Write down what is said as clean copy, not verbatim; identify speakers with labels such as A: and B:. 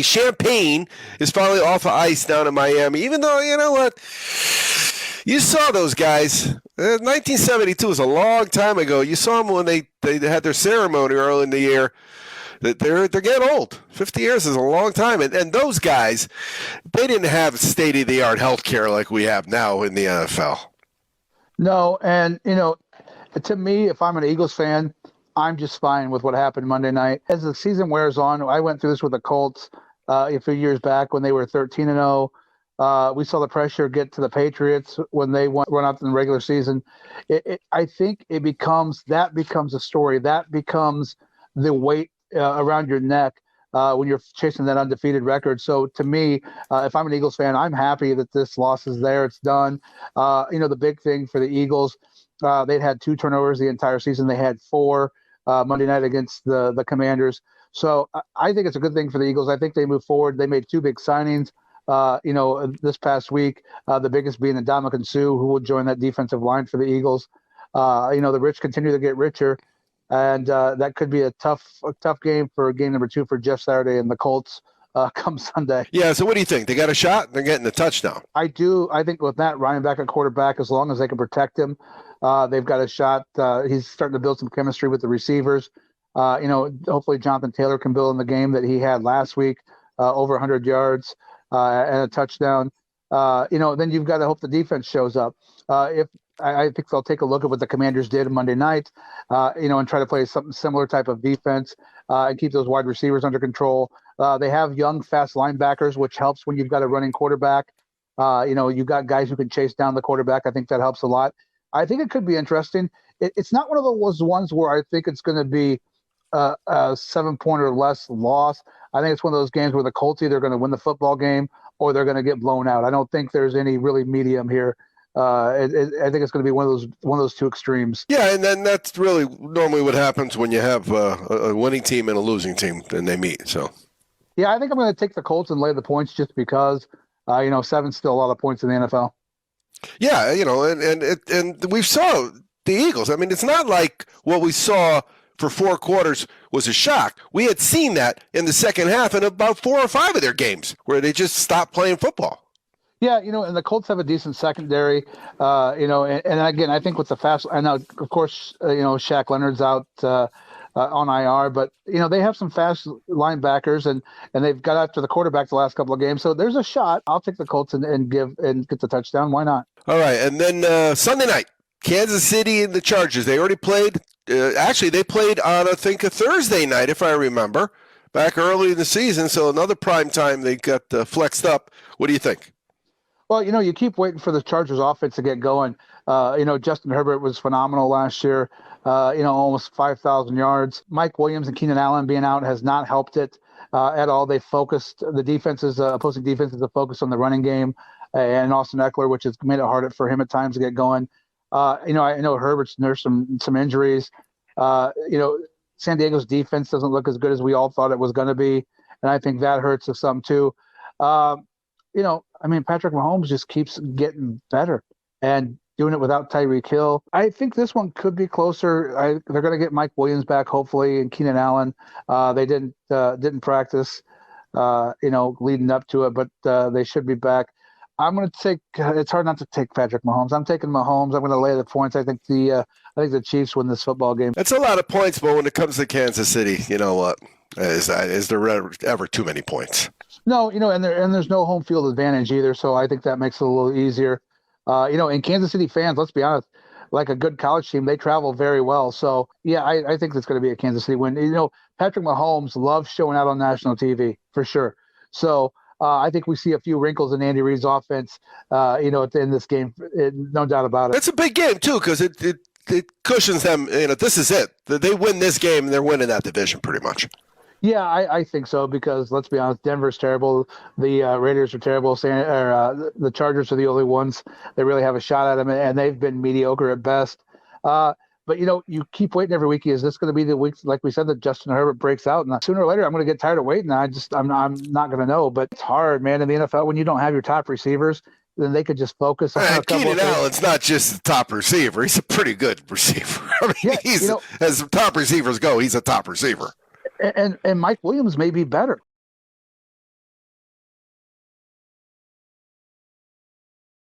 A: The champagne is finally off of ice down in Miami, even though, you know what? You saw those guys. 1972 was a long time ago. You saw them when they had their ceremony early in the year. They're getting old. 50 years is a long time. And those guys, they didn't have state-of-the-art health care like we have now in the NFL.
B: No, and, to me, if I'm an Eagles fan, I'm just fine with what happened Monday night. As the season wears on, I went through this with the Colts a few years back when they were 13-0. We saw the pressure get to the Patriots when they run out in the regular season. I think it becomes a story. That becomes the weight around your neck when you're chasing that undefeated record. So to me, if I'm an Eagles fan, I'm happy that this loss is there. It's done. The big thing for the Eagles, they'd had 2 turnovers the entire season. They had 4 Monday night against the Commanders. So I think it's a good thing for the Eagles. I think they move forward. They made 2 big signings. This past week, the biggest being Ndamukong Suh, who will join that defensive line for the Eagles. The rich continue to get richer, and that could be a tough game for game number 2 for Jeff Saturday and the Colts come Sunday.
A: Yeah, so what do you think? They got a shot? They're getting a touchdown.
B: I do. I think with Matt Ryan back at quarterback, as long as they can protect him, they've got a shot. He's starting to build some chemistry with the receivers. Hopefully Jonathan Taylor can build in the game that he had last week, over 100 yards. And a touchdown, then you've got to hope the defense shows up. If I think they'll take a look at what the Commanders did Monday night, and try to play something similar type of defense and keep those wide receivers under control. They have young, fast linebackers, which helps when you've got a running quarterback. You've got guys who can chase down the quarterback. I think that helps a lot. I think it could be interesting. It's not one of those ones where I think it's going to be a 7-point or less loss. I think it's one of those games where the Colts either going to win the football game or they're going to get blown out. I don't think there's any really medium here. I think it's going to be one of those 2 extremes.
A: Yeah, and then that's really normally what happens when you have a winning team and a losing team, and they meet. So,
B: yeah, I think I'm going to take the Colts and lay the points just because 7's still a lot of points in the NFL.
A: Yeah, and we saw the Eagles. I mean, it's not like what we saw for 4 quarters was a shock. We had seen that in the second half in about 4 or 5 of their games where they just stopped playing football.
B: Yeah, and the Colts have a decent secondary, and again, I think with the fast, I know, of course, Shaq Leonard's out on IR, but, they have some fast linebackers and they've got after the quarterback the last couple of games. So there's a shot. I'll take the Colts and get the touchdown. Why not?
A: All right. And then Sunday night, Kansas City and the Chargers, they already played. Actually, they played on, I think, a Thursday night, if I remember, back early in the season. So another prime time they got flexed up. What do you think?
B: Well, you keep waiting for the Chargers offense to get going. Justin Herbert was phenomenal last year, almost 5,000 yards. Mike Williams and Keenan Allen being out has not helped it at all. They focused the opposing defenses to focus on the running game and Austin Eckler, which has made it harder for him at times to get going. I know Herbert's nursed some injuries. San Diego's defense doesn't look as good as we all thought it was going to be, and I think that hurts us some too. Patrick Mahomes just keeps getting better and doing it without Tyreek Hill. I think this one could be closer. They're going to get Mike Williams back hopefully, and Keenan Allen. They didn't practice, leading up to it, but they should be back. I'm going to take. It's hard not to take Patrick Mahomes. I'm taking Mahomes. I'm going to lay the points. I think the Chiefs win this football game.
A: That's a lot of points, but when it comes to Kansas City, you know what? Is there ever too many points?
B: No, and there's no home field advantage either. So I think that makes it a little easier. And Kansas City fans, let's be honest, like a good college team, they travel very well. So yeah, I think it's going to be a Kansas City win. Patrick Mahomes loves showing out on national TV for sure. So. I think we see a few wrinkles in Andy Reid's offense, in this game. No doubt about it.
A: It's a big game, too, because it cushions them. This is it. They win this game, and they're winning that division pretty much.
B: Yeah, I think so because, let's be honest, Denver's terrible. The Raiders are terrible. The Chargers are the only ones that really have a shot at them, and they've been mediocre at best. But, you keep waiting every week. Is this going to be the week, like we said, that Justin Herbert breaks out? And sooner or later, I'm going to get tired of waiting. I'm not going to know. But it's hard, man, in the NFL when you don't have your top receivers. Then they could just focus on a couple
A: Keenan Allen's not just the top receiver. He's a pretty good receiver. As top receivers go, he's a top receiver.
B: And Mike Williams may be better.